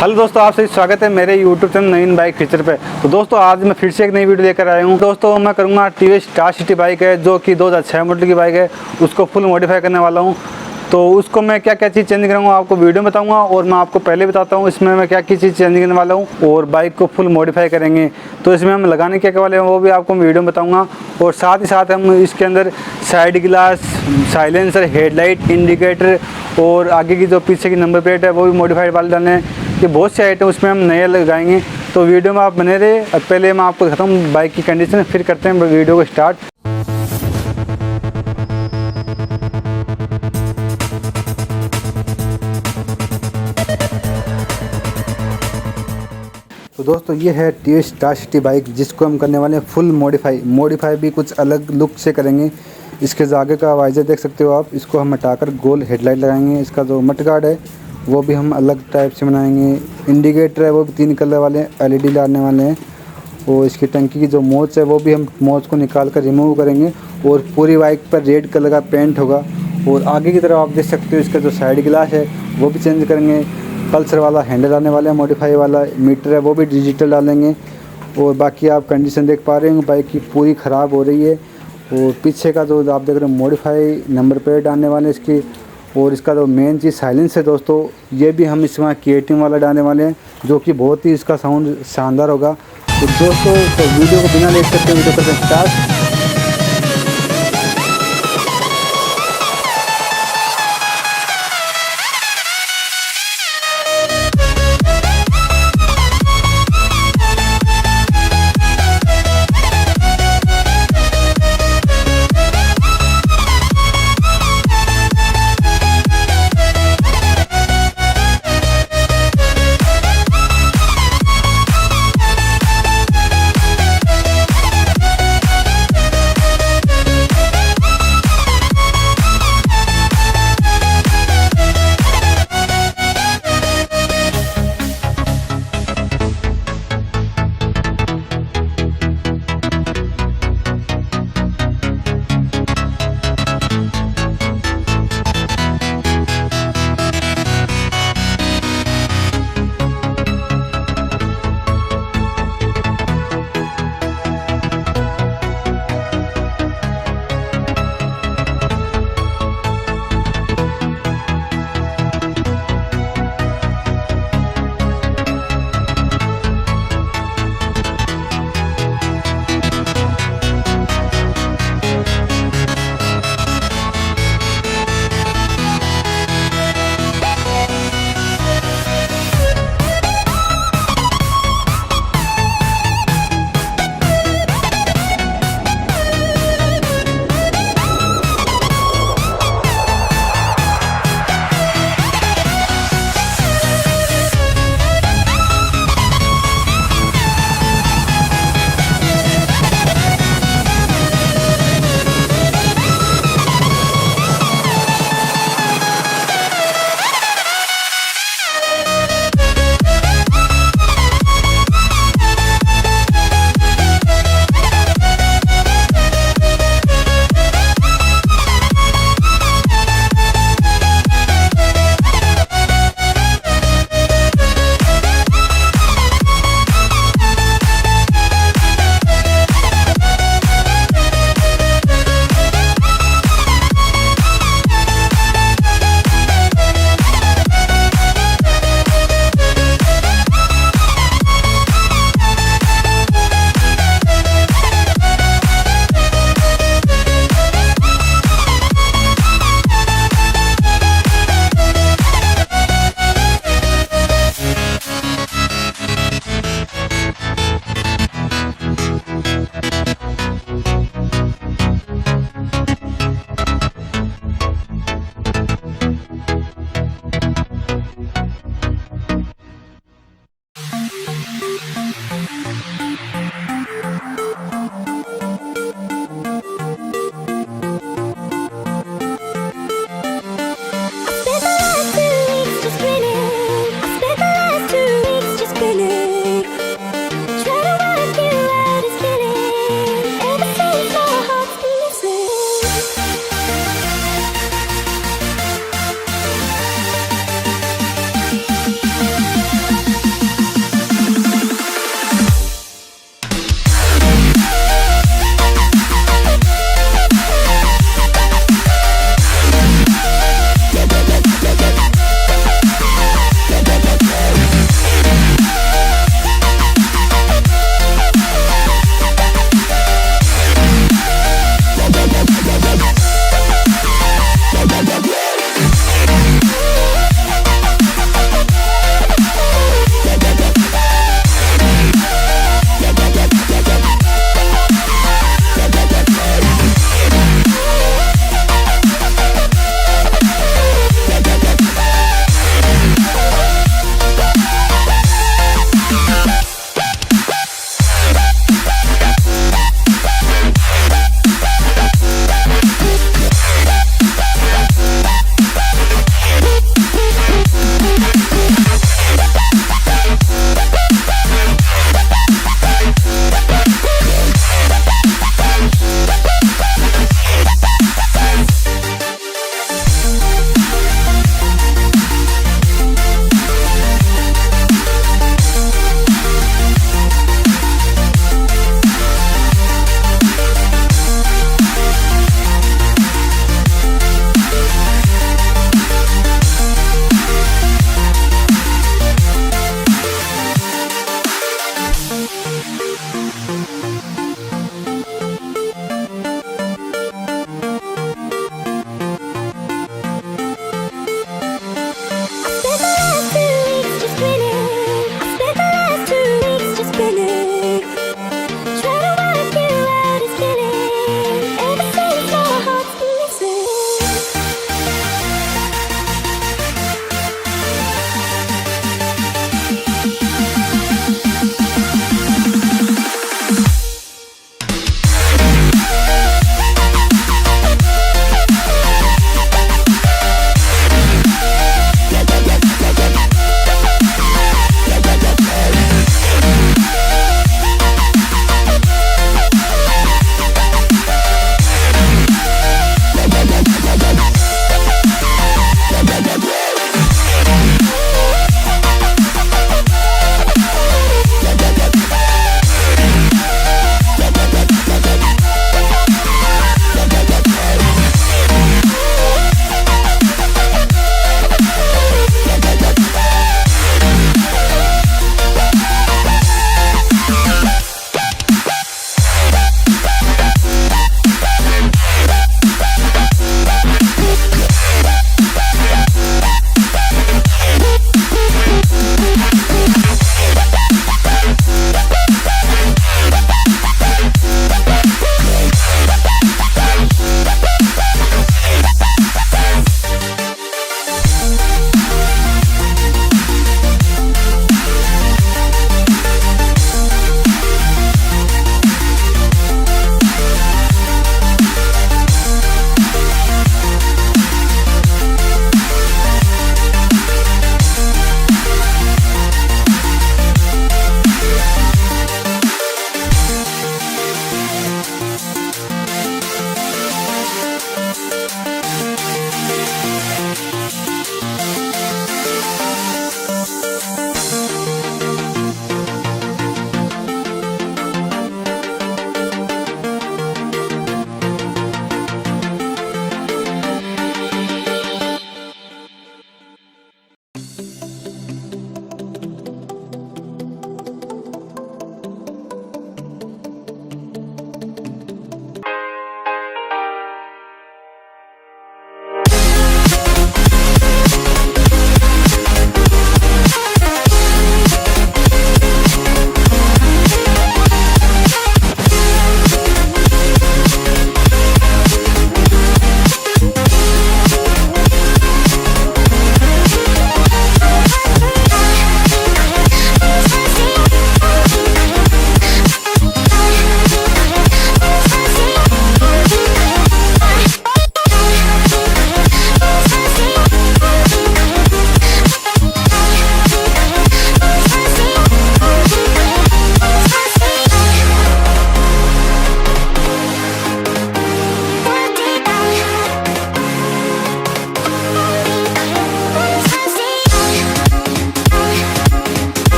Hello दोस्तों, आप सभी स्वागत है मेरे यूट्यूब चैनल नवीन बाइक फीचर पे। तो दोस्तों आज मैं फिर से एक नई वीडियो लेकर आया हूँ। दोस्तों मैं करूँगा टीवीएस स्टार सिटी बाइक है जो कि 2006 मॉडल की बाइक है, उसको फुल मॉडिफाई करने वाला हूँ। तो उसको मैं क्या क्या चीज़ चेंज करूँगा आपको वीडियो में बताऊँगा, और मैं आपको पहले बताता हूँ इसमें मैं क्या क्या चीज़ चेंज करने वाला हूँ और बाइक को फुल मॉडिफाई करेंगे। तो इसमें हम लगाने क्या क्या वाले हैं वो भी आपको वीडियो में बताऊँगा, और साथ ही साथ हम इसके अंदर side glass, silencer, headlight, indicator और आगे की जो पीछे की नंबर प्लेट है वो भी मॉडिफाइड वाले डालने हैं। ये बहुत से आइटम उसमें हम नए लगाएंगे। तो वीडियो में आप बने रहे। पहले मैं आपको दिखाता हूँ बाइक की कंडीशन, फिर करते हैं वीडियो को स्टार्ट। तो दोस्तों ये है टीवीएस स्टार सिटी बाइक जिसको हम करने वाले हैं फुल मॉडिफाई भी कुछ अलग लुक से करेंगे। इसके आगे का वाइजर देख सकते हो आप, इसको हम हटाकर गोल हेडलाइट लगाएंगे। इसका जो मड गार्ड है वो भी हम अलग टाइप से बनाएंगे। इंडिकेटर है वो भी 3 कलर वाले एलईडी डालने वाले हैं, और इसकी टंकी की जो मोच है वो भी हम मोच को निकाल कर रिमूव करेंगे, और पूरी बाइक पर रेड कलर का पेंट होगा। और आगे की तरफ आप देख सकते हो इसका जो साइड ग्लास है वो भी चेंज करेंगे। पल्सर वाला हैंडल आने वाला है, मॉडिफाई वाला मीटर है वो भी डिजिटल डालेंगे। और बाकी आप कंडीशन देख पा रहे हो बाइक की पूरी ख़राब हो रही है। और पीछे का जो आप देख रहे हो मॉडिफाई नंबर प्लेट आने वाले हैं इसकी। और इसका जो मेन चीज़ साइलेंस है दोस्तों, ये भी हम इसमें केटिंग वाला डालने वाले हैं जो कि बहुत ही इसका साउंड शानदार होगा। तो दोस्तों तो वीडियो को बिना लेट करके वीडियो करते हैं स्टार्ट।